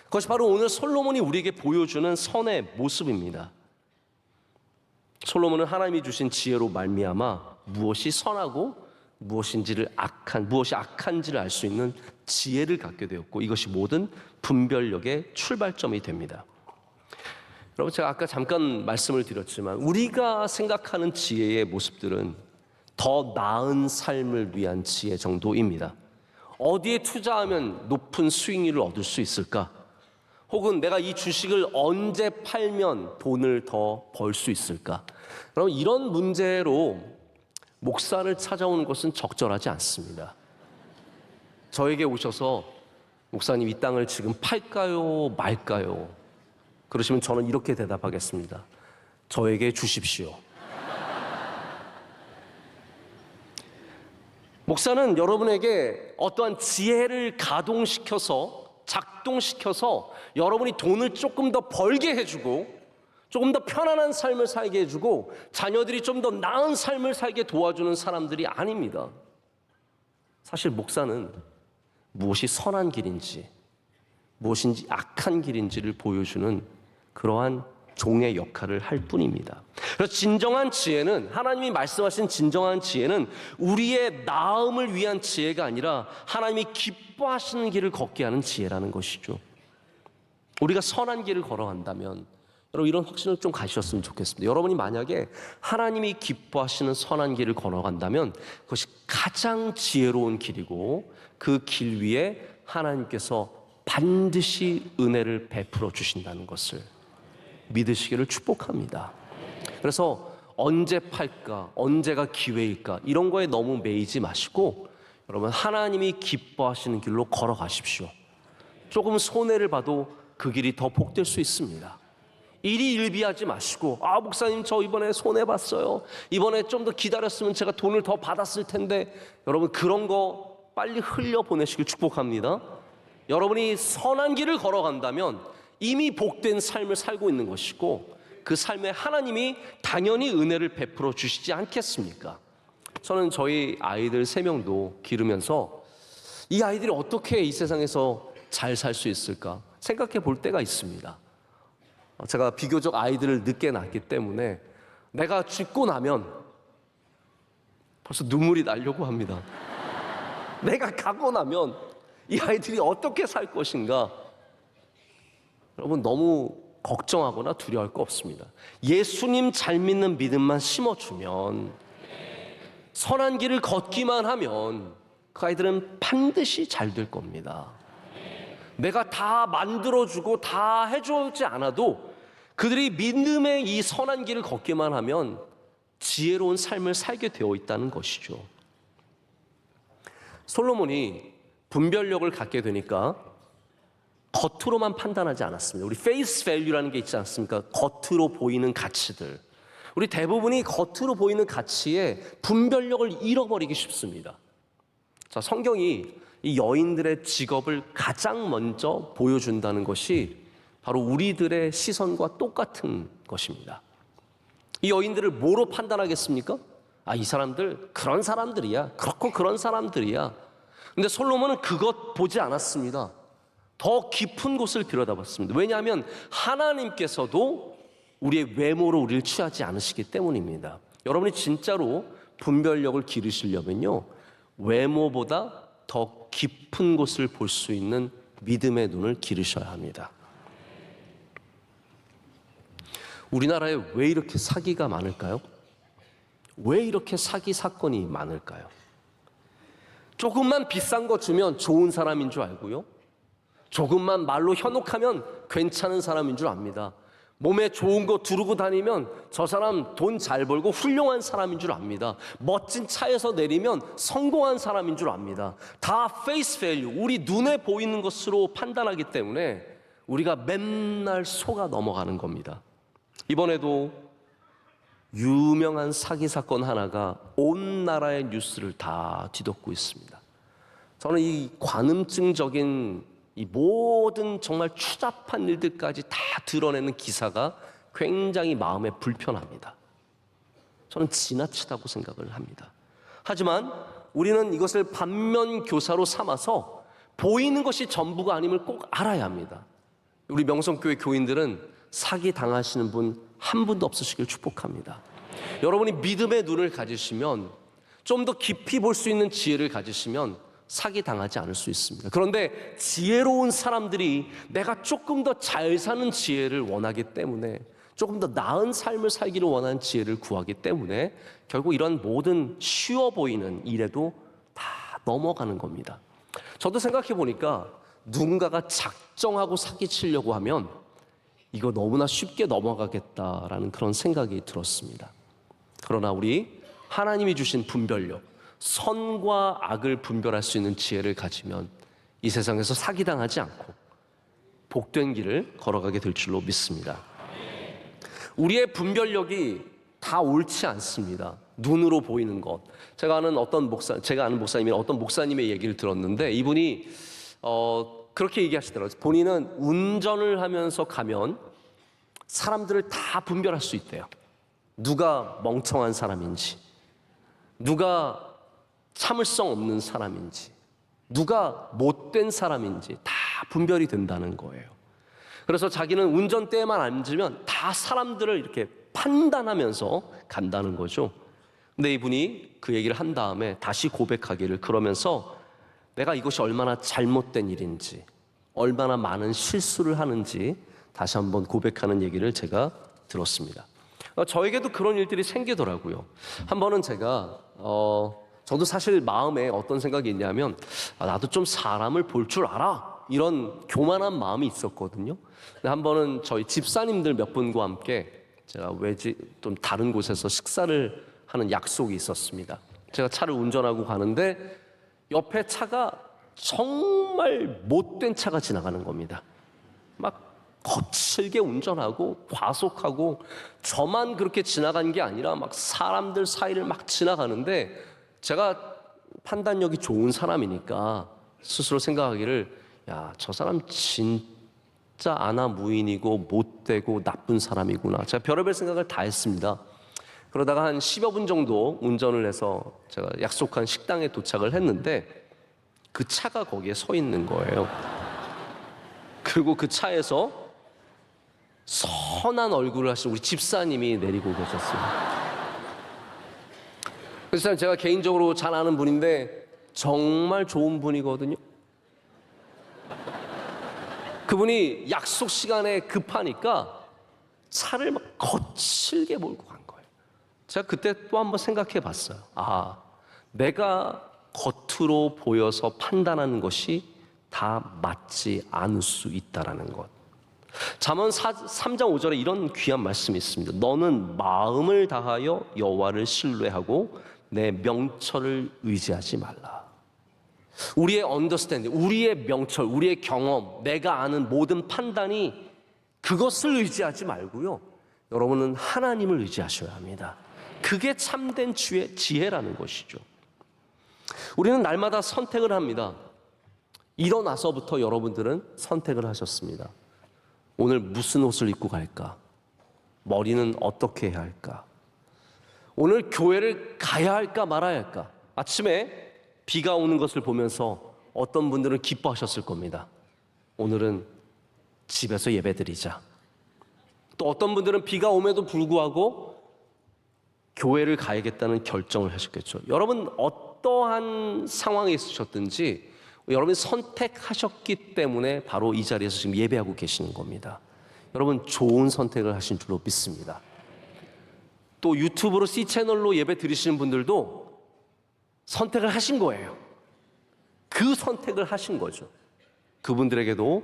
그것이 바로 오늘 솔로몬이 우리에게 보여주는 선의 모습입니다. 솔로몬은 하나님이 주신 지혜로 말미암아 무엇이 선하고 무엇이 악한지를 알 수 있는 지혜를 갖게 되었고, 이것이 모든 분별력의 출발점이 됩니다. 여러분, 제가 아까 잠깐 말씀을 드렸지만 우리가 생각하는 지혜의 모습들은 더 나은 삶을 위한 지혜 정도입니다. 어디에 투자하면 높은 수익률을 얻을 수 있을까? 혹은 내가 이 주식을 언제 팔면 돈을 더 벌 수 있을까? 여러분, 이런 문제로 목사를 찾아오는 것은 적절하지 않습니다. 저에게 오셔서 목사님, 이 땅을 지금 팔까요 말까요? 그러시면 저는 이렇게 대답하겠습니다. 저에게 주십시오. 목사는 여러분에게 어떠한 지혜를 작동시켜서 여러분이 돈을 조금 더 벌게 해주고, 조금 더 편안한 삶을 살게 해주고, 자녀들이 좀 더 나은 삶을 살게 도와주는 사람들이 아닙니다. 사실 목사는 무엇이 선한 길인지, 무엇인지 악한 길인지를 보여주는 그러한 종의 역할을 할 뿐입니다. 그래서 진정한 지혜는, 하나님이 말씀하신 진정한 지혜는 우리의 나음을 위한 지혜가 아니라 하나님이 기뻐하시는 길을 걷게 하는 지혜라는 것이죠. 우리가 선한 길을 걸어간다면, 여러분 이런 확신을 좀 가지셨으면 좋겠습니다. 여러분이 만약에 하나님이 기뻐하시는 선한 길을 걸어간다면 그것이 가장 지혜로운 길이고, 그 길 위에 하나님께서 반드시 은혜를 베풀어 주신다는 것을 믿으시기를 축복합니다. 그래서 언제 팔까, 언제가 기회일까, 이런 거에 너무 매이지 마시고 여러분 하나님이 기뻐하시는 길로 걸어가십시오. 조금 손해를 봐도 그 길이 더 복될 수 있습니다. 일희일비하지 마시고, 목사님 저 이번에 손해봤어요, 이번에 좀 더 기다렸으면 제가 돈을 더 받았을 텐데, 여러분 그런 거 빨리 흘려보내시길 축복합니다. 여러분이 선한 길을 걸어간다면 이미 복된 삶을 살고 있는 것이고, 그 삶에 하나님이 당연히 은혜를 베풀어 주시지 않겠습니까? 저는 저희 아이들 3명도 기르면서 이 아이들이 어떻게 이 세상에서 잘 살 수 있을까 생각해 볼 때가 있습니다. 제가 비교적 아이들을 늦게 낳았기 때문에 내가 죽고 나면 벌써 눈물이 나려고 합니다. 내가 가고 나면 이 아이들이 어떻게 살 것인가, 여러분 너무 걱정하거나 두려워할 거 없습니다. 예수님 잘 믿는 믿음만 심어주면, 선한 길을 걷기만 하면 그 아이들은 반드시 잘 될 겁니다. 내가 다 만들어주고 다 해주지 않아도 그들이 믿음의 이 선한 길을 걷기만 하면 지혜로운 삶을 살게 되어 있다는 것이죠. 솔로몬이 분별력을 갖게 되니까 겉으로만 판단하지 않았습니다. 우리 face value라는 게 있지 않습니까? 겉으로 보이는 가치들. 우리 대부분이 겉으로 보이는 가치에 분별력을 잃어버리기 쉽습니다. 자, 성경이 이 여인들의 직업을 가장 먼저 보여준다는 것이 바로 우리들의 시선과 똑같은 것입니다. 이 여인들을 뭐로 판단하겠습니까? 이 사람들 그런 사람들이야, 그렇고 그런 사람들이야. 근데 솔로몬은 그것 보지 않았습니다. 더 깊은 곳을 들여다봤습니다. 왜냐하면 하나님께서도 우리의 외모로 우리를 취하지 않으시기 때문입니다. 여러분이 진짜로 분별력을 기르시려면요, 외모보다 더 깊은 곳을 볼 수 있는 믿음의 눈을 기르셔야 합니다. 우리나라에 왜 이렇게 사기가 많을까요? 왜 이렇게 사기 사건이 많을까요? 조금만 비싼 거 주면 좋은 사람인 줄 알고요, 조금만 말로 현혹하면 괜찮은 사람인 줄 압니다. 몸에 좋은 거 두르고 다니면 저 사람 돈 잘 벌고 훌륭한 사람인 줄 압니다. 멋진 차에서 내리면 성공한 사람인 줄 압니다. 다 face value, 우리 눈에 보이는 것으로 판단하기 때문에 우리가 맨날 속아 넘어가는 겁니다. 이번에도 유명한 사기 사건 하나가 온 나라의 뉴스를 다 뒤덮고 있습니다. 저는 이 관음증적인 이 모든 정말 추잡한 일들까지 다 드러내는 기사가 굉장히 마음에 불편합니다. 저는 지나치다고 생각을 합니다. 하지만 우리는 이것을 반면교사로 삼아서 보이는 것이 전부가 아님을 꼭 알아야 합니다. 우리 명성교회 교인들은 사기 당하시는 분 한 분도 없으시길 축복합니다. 여러분이 믿음의 눈을 가지시면, 좀 더 깊이 볼 수 있는 지혜를 가지시면 사기 당하지 않을 수 있습니다. 그런데 지혜로운 사람들이 내가 조금 더 잘 사는 지혜를 원하기 때문에, 조금 더 나은 삶을 살기를 원하는 지혜를 구하기 때문에 결국 이런 모든 쉬워 보이는 일에도 다 넘어가는 겁니다. 저도 생각해 보니까 누군가가 작정하고 사기치려고 하면 이거 너무나 쉽게 넘어가겠다라는 그런 생각이 들었습니다. 그러나 우리 하나님이 주신 분별력, 선과 악을 분별할 수 있는 지혜를 가지면 이 세상에서 사기당하지 않고 복된 길을 걸어가게 될 줄로 믿습니다. 우리의 분별력이 다 옳지 않습니다. 눈으로 보이는 것. 제가 아는 목사님이 어떤 목사님의 얘기를 들었는데, 이분이 그렇게 얘기하시더라고요. 본인은 운전을 하면서 가면 사람들을 다 분별할 수 있대요. 누가 멍청한 사람인지, 누가 참을성 없는 사람인지, 누가 못된 사람인지 다 분별이 된다는 거예요. 그래서 자기는 운전대에만 앉으면 다 사람들을 이렇게 판단하면서 간다는 거죠. 근데 이분이 그 얘기를 한 다음에 다시 고백하기를, 그러면서 내가 이것이 얼마나 잘못된 일인지, 얼마나 많은 실수를 하는지 다시 한번 고백하는 얘기를 제가 들었습니다. 저에게도 그런 일들이 생기더라고요. 한 번은 제가 저도 사실 마음에 어떤 생각이 있냐면, 나도 좀 사람을 볼 줄 알아, 이런 교만한 마음이 있었거든요. 근데 한 번은 저희 집사님들 몇 분과 함께 제가 좀 다른 곳에서 식사를 하는 약속이 있었습니다. 제가 차를 운전하고 가는데 옆에 차가 정말 못된 차가 지나가는 겁니다. 막 거칠게 운전하고 과속하고, 저만 그렇게 지나간 게 아니라 막 사람들 사이를 막 지나가는데, 제가 판단력이 좋은 사람이니까 스스로 생각하기를, 야, 저 사람 진짜 아나무인이고 못되고 나쁜 사람이구나. 제가 별의별 생각을 다 했습니다. 그러다가 한 10여 분 정도 운전을 해서 제가 약속한 식당에 도착을 했는데 그 차가 거기에 서 있는 거예요. 그리고 그 차에서 선한 얼굴을 하신 우리 집사님이 내리고 계셨어요. 그래서 제가 개인적으로 잘 아는 분인데 정말 좋은 분이거든요. 그분이 약속 시간에 급하니까 차를 막 거칠게 몰고 간 거예요. 제가 그때 또 한번 생각해 봤어요. 내가 겉으로 보여서 판단하는 것이 다 맞지 않을 수 있다라는 것. 잠언 3장 5절에 이런 귀한 말씀이 있습니다. 너는 마음을 다하여 여호와를 신뢰하고 내 명철을 의지하지 말라. 우리의 언더스탠딩, 우리의 명철, 우리의 경험, 내가 아는 모든 판단이, 그것을 의지하지 말고요, 여러분은 하나님을 의지하셔야 합니다. 그게 참된 지혜라는 것이죠. 우리는 날마다 선택을 합니다. 일어나서부터 여러분들은 선택을 하셨습니다. 오늘 무슨 옷을 입고 갈까? 머리는 어떻게 해야 할까? 오늘 교회를 가야 할까 말아야 할까? 아침에 비가 오는 것을 보면서 어떤 분들은 기뻐하셨을 겁니다. 오늘은 집에서 예배드리자. 또 어떤 분들은 비가 오면도 불구하고 교회를 가야겠다는 결정을 하셨겠죠. 여러분 어떠한 상황에 있으셨든지 여러분이 선택하셨기 때문에 바로 이 자리에서 지금 예배하고 계시는 겁니다. 여러분 좋은 선택을 하신 줄로 믿습니다. 또 유튜브로 C채널로 예배 드리시는 분들도 선택을 하신 거예요. 그 선택을 하신 거죠. 그분들에게도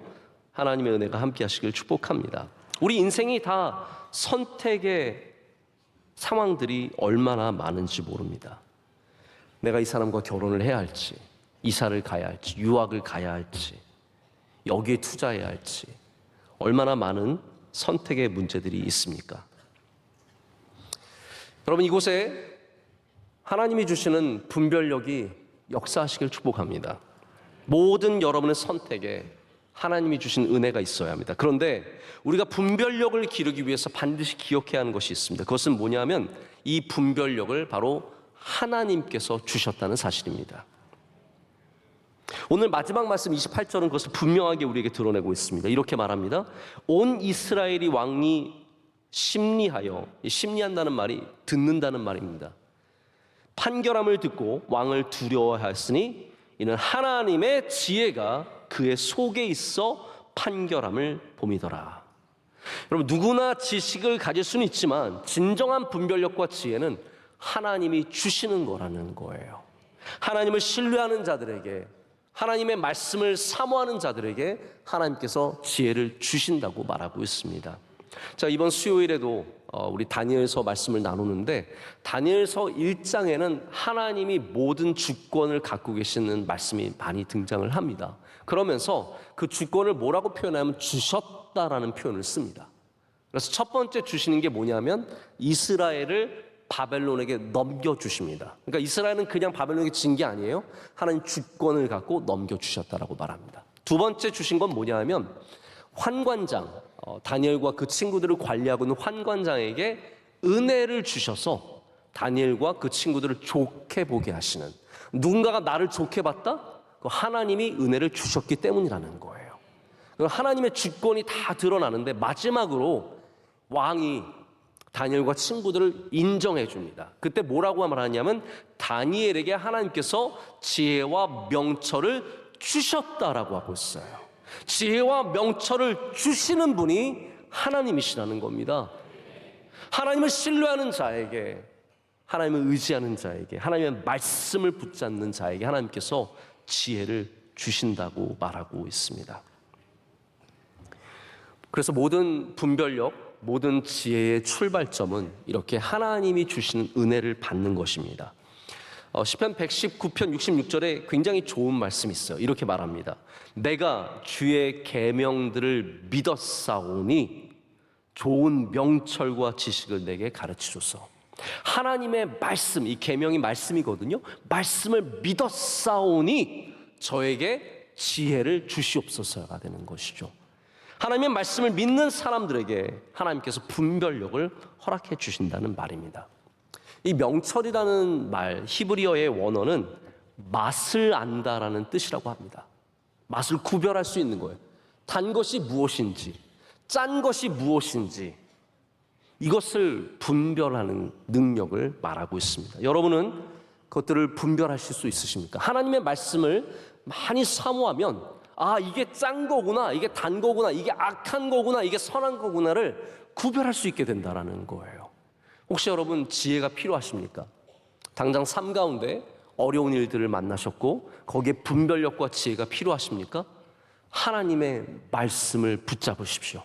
하나님의 은혜가 함께 하시길 축복합니다. 우리 인생이 다 선택의 상황들이 얼마나 많은지 모릅니다. 내가 이 사람과 결혼을 해야 할지, 이사를 가야 할지, 유학을 가야 할지, 여기에 투자해야 할지, 얼마나 많은 선택의 문제들이 있습니까? 여러분 이곳에 하나님이 주시는 분별력이 역사하시길 축복합니다. 모든 여러분의 선택에 하나님이 주신 은혜가 있어야 합니다. 그런데 우리가 분별력을 기르기 위해서 반드시 기억해야 하는 것이 있습니다. 그것은 뭐냐면 이 분별력을 바로 하나님께서 주셨다는 사실입니다. 오늘 마지막 말씀 28절은 그것을 분명하게 우리에게 드러내고 있습니다. 이렇게 말합니다. 온 이스라엘이 왕이 심리하여, 심리한다는 말이 듣는다는 말입니다. 판결함을 듣고 왕을 두려워하였으니 이는 하나님의 지혜가 그의 속에 있어 판결함을 봄이더라. 여러분 누구나 지식을 가질 수는 있지만 진정한 분별력과 지혜는 하나님이 주시는 거라는 거예요. 하나님을 신뢰하는 자들에게, 하나님의 말씀을 사모하는 자들에게 하나님께서 지혜를 주신다고 말하고 있습니다. 자, 이번 수요일에도 우리 다니엘서 말씀을 나누는데 다니엘서 1장에는 하나님이 모든 주권을 갖고 계시는 말씀이 많이 등장을 합니다. 그러면서 그 주권을 뭐라고 표현하면 주셨다라는 표현을 씁니다. 그래서 첫 번째 주시는 게 뭐냐면 이스라엘을 바벨론에게 넘겨주십니다. 그러니까 이스라엘은 그냥 바벨론에게 진 게 아니에요. 하나님 주권을 갖고 넘겨주셨다라고 말합니다. 두 번째 주신 건 뭐냐면 환관장, 다니엘과 그 친구들을 관리하고 있는 환관장에게 은혜를 주셔서 다니엘과 그 친구들을 좋게 보게 하시는, 누군가가 나를 좋게 봤다? 하나님이 은혜를 주셨기 때문이라는 거예요. 하나님의 주권이 다 드러나는데 마지막으로 왕이 다니엘과 친구들을 인정해 줍니다. 그때 뭐라고 말하냐면 다니엘에게 하나님께서 지혜와 명철을 주셨다라고 하고 있어요. 지혜와 명철을 주시는 분이 하나님이시라는 겁니다. 하나님을 신뢰하는 자에게, 하나님을 의지하는 자에게, 하나님의 말씀을 붙잡는 자에게 하나님께서 지혜를 주신다고 말하고 있습니다. 그래서 모든 분별력, 모든 지혜의 출발점은 이렇게 하나님이 주시는 은혜를 받는 것입니다. 시편 119편 66절에 굉장히 좋은 말씀이 있어요. 이렇게 말합니다. 내가 주의 계명들을 믿었사오니 좋은 명철과 지식을 내게 가르치소서. 하나님의 말씀, 이 계명이 말씀이거든요. 말씀을 믿었사오니 저에게 지혜를 주시옵소서가 되는 것이죠. 하나님의 말씀을 믿는 사람들에게 하나님께서 분별력을 허락해 주신다는 말입니다. 이 명철이라는 말, 히브리어의 원어는 맛을 안다라는 뜻이라고 합니다. 맛을 구별할 수 있는 거예요. 단 것이 무엇인지, 짠 것이 무엇인지 이것을 분별하는 능력을 말하고 있습니다. 여러분은 그것들을 분별하실 수 있으십니까? 하나님의 말씀을 많이 사모하면 이게 짠 거구나, 이게 단 거구나, 이게 악한 거구나, 이게 선한 거구나를 구별할 수 있게 된다는 거예요. 혹시 여러분 지혜가 필요하십니까? 당장 삶 가운데 어려운 일들을 만나셨고 거기에 분별력과 지혜가 필요하십니까? 하나님의 말씀을 붙잡으십시오.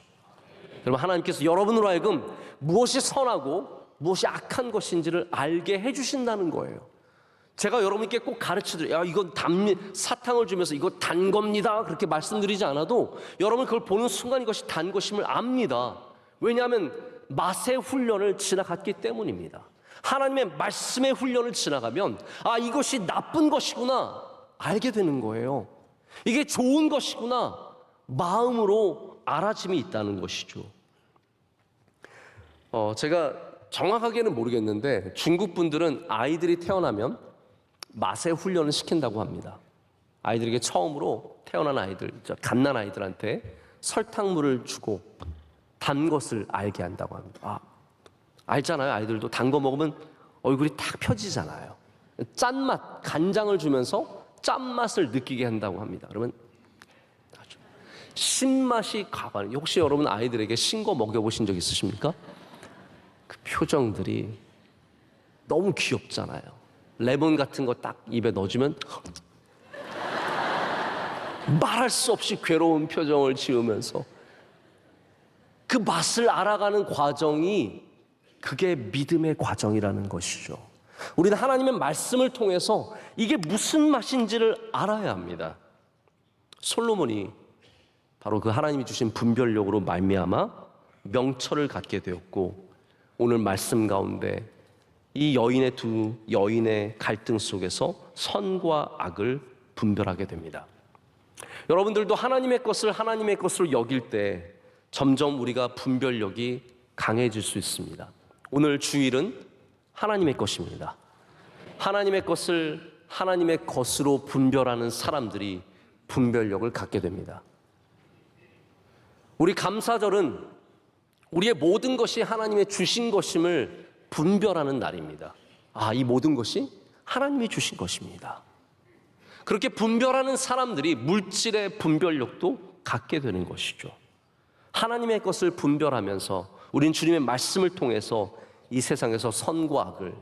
여러분, 하나님께서 여러분으로 하여금 무엇이 선하고 무엇이 악한 것인지를 알게 해주신다는 거예요. 제가 여러분께 꼭 가르치드려요. 이건 사탕을 주면서 이거 단 겁니다, 그렇게 말씀드리지 않아도 여러분 그걸 보는 순간 이것이 단 것임을 압니다. 왜냐하면 맛의 훈련을 지나갔기 때문입니다. 하나님의 말씀의 훈련을 지나가면 이것이 나쁜 것이구나 알게 되는 거예요. 이게 좋은 것이구나 마음으로 알아짐이 있다는 것이죠. 제가 정확하게는 모르겠는데 중국 분들은 아이들이 태어나면 맛의 훈련을 시킨다고 합니다. 아이들에게 처음으로 태어난 아이들, 갓난 아이들한테 설탕물을 주고 단 것을 알게 한다고 합니다. 알잖아요. 아이들도 단 거 먹으면 얼굴이 탁 펴지잖아요. 짠맛, 간장을 주면서 짠맛을 느끼게 한다고 합니다. 그러면 신맛이 가관. 혹시 여러분 아이들에게 신 거 먹여보신 적 있으십니까? 그 표정들이 너무 귀엽잖아요. 레몬 같은 거 딱 입에 넣어주면 말할 수 없이 괴로운 표정을 지으면서 그 맛을 알아가는 과정이 그게 믿음의 과정이라는 것이죠. 우리는 하나님의 말씀을 통해서 이게 무슨 맛인지를 알아야 합니다. 솔로몬이 바로 그 하나님이 주신 분별력으로 말미암아 명철을 갖게 되었고 오늘 말씀 가운데 이 두 여인의 갈등 속에서 선과 악을 분별하게 됩니다. 여러분들도 하나님의 것을 하나님의 것으로 여길 때 점점 우리가 분별력이 강해질 수 있습니다. 오늘 주일은 하나님의 것입니다. 하나님의 것을 하나님의 것으로 분별하는 사람들이 분별력을 갖게 됩니다. 우리 감사절은 우리의 모든 것이 하나님의 주신 것임을 분별하는 날입니다. 이 모든 것이 하나님이 주신 것입니다. 그렇게 분별하는 사람들이 물질의 분별력도 갖게 되는 것이죠. 하나님의 것을 분별하면서 우린 주님의 말씀을 통해서 이 세상에서 선과 악을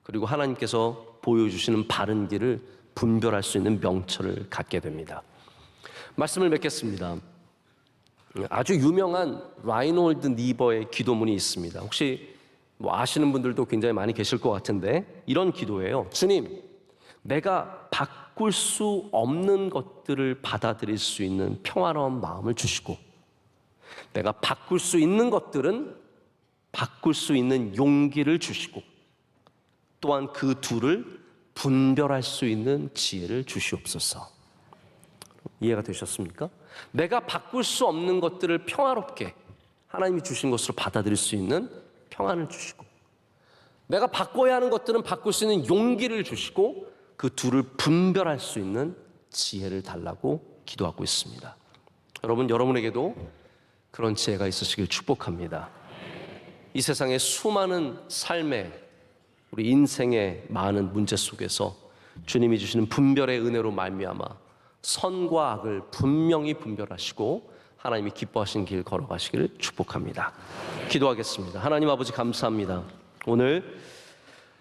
그리고 하나님께서 보여주시는 바른 길을 분별할 수 있는 명철을 갖게 됩니다. 말씀을 맺겠습니다. 아주 유명한 라이놀드 니버의 기도문이 있습니다. 혹시 아시는 분들도 굉장히 많이 계실 것 같은데 이런 기도예요. 주님, 내가 바꿀 수 없는 것들을 받아들일 수 있는 평화로운 마음을 주시고 내가 바꿀 수 있는 것들은 바꿀 수 있는 용기를 주시고 또한 그 둘을 분별할 수 있는 지혜를 주시옵소서. 이해가 되셨습니까? 내가 바꿀 수 없는 것들을 평화롭게 하나님이 주신 것으로 받아들일 수 있는 평안을 주시고 내가 바꿔야 하는 것들은 바꿀 수 있는 용기를 주시고 그 둘을 분별할 수 있는 지혜를 달라고 기도하고 있습니다. 여러분에게도 그런 지혜가 있으시길 축복합니다. 이 세상의 수많은 삶의 우리 인생의 많은 문제 속에서 주님이 주시는 분별의 은혜로 말미암아 선과 악을 분명히 분별하시고 하나님이 기뻐하시는 길 걸어가시기를 축복합니다. 기도하겠습니다. 하나님 아버지 감사합니다. 오늘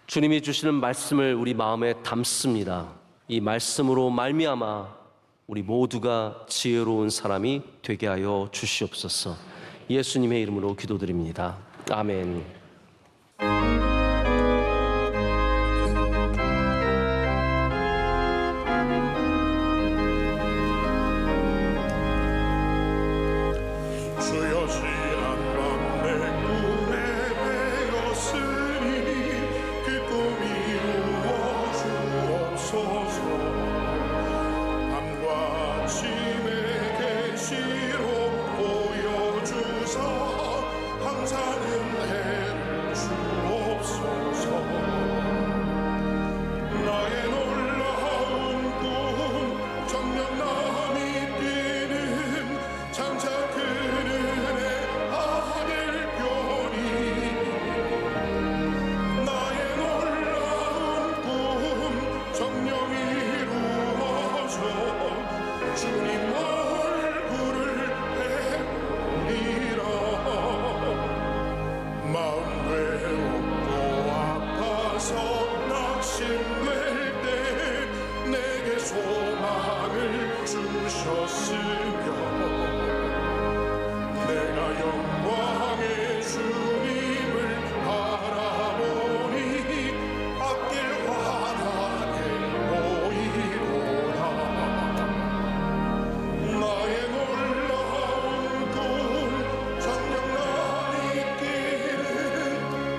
주님이 주시는 말씀을 우리 마음에 담습니다. 이 말씀으로 말미암아 우리 모두가 지혜로운 사람이 되게 하여 주시옵소서. 예수님의 이름으로 기도드립니다. 아멘.
주여 지난 밤 내 꿈에 배었으니 그 꿈이 이루어주옵소서. 밤과 아침의 계시로 보여주사 항상 은혜를 주옵소서. 나의 놀라운 꿈 정령남이 뛰는 장차 그늘의 하늘별이 나의 놀라운 꿈 정령 이루어져 주님 얼굴을 배우리라. 마음 외롭고 아파서 낙심될 때 내게 소망을 주셨으며 내가 영광의 주님을 바라보니 앞길 환하게 보이도다. 나의 놀라운 꿈 정령남이 뛰는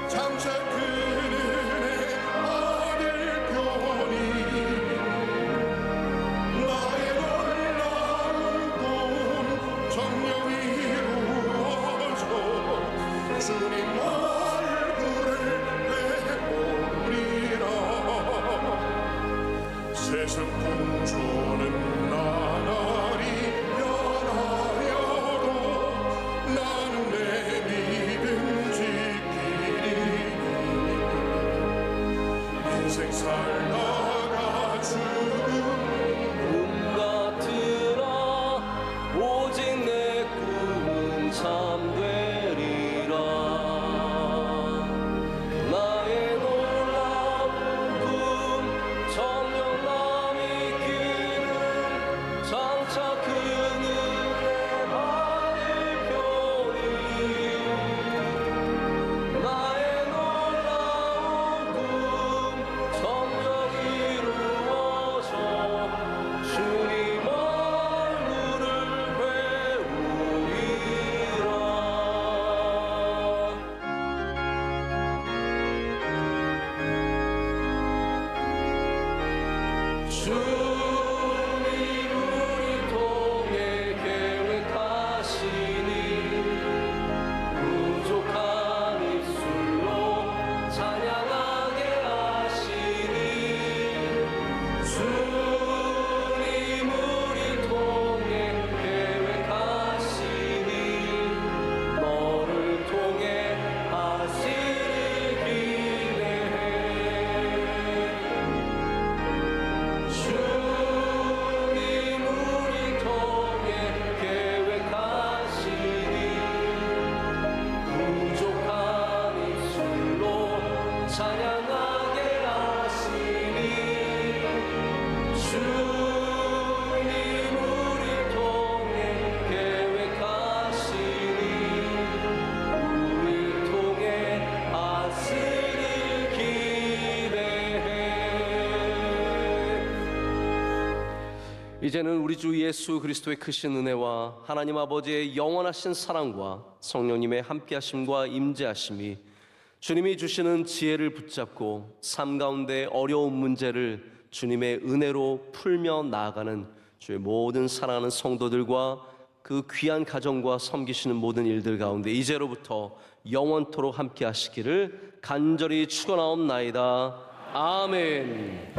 장차 그늘의 하늘별이 나의 놀라운 꿈 정령 이루어져 주님 얼굴을 배우리라. 세상 풍조는 나날이 변하여도 나는 내 믿음 지키리. 인생 살다가 죽음
꿈 같으라 오직 내 꿈은 참되리라. 나의 놀라운 꿈 정령남이 끼는 장차 그늘의 하늘별이 나의 놀라운 꿈 정령 이루어져 주님 얼굴을 배우리라. 주님 우리 통해 계획하시니 부족한 입술로 찬양하게 하시니 주님 우리 통해 계획하시니 너를 통해 하시길 기대해. 주님 우리 통해 계획하시니 부족한 입술로 찬양하게 하시니 주님 우리 통해 계획하시니 우리 통해 하시길 기대해. 이제는 우리 주 예수 그리스도의 크신 은혜와 하나님 아버지의 영원하신 사랑과 성령님의 함께하심과 임재하심이 주님이 주시는 지혜를 붙잡고 삶 가운데 어려운 문제를 주님의 은혜로 풀며 나아가는 주의 모든 사랑하는 성도들과 그 귀한 가정과 섬기시는 모든 일들 가운데 이제로부터 영원토록 함께하시기를 간절히 축원하옵나이다. 아멘.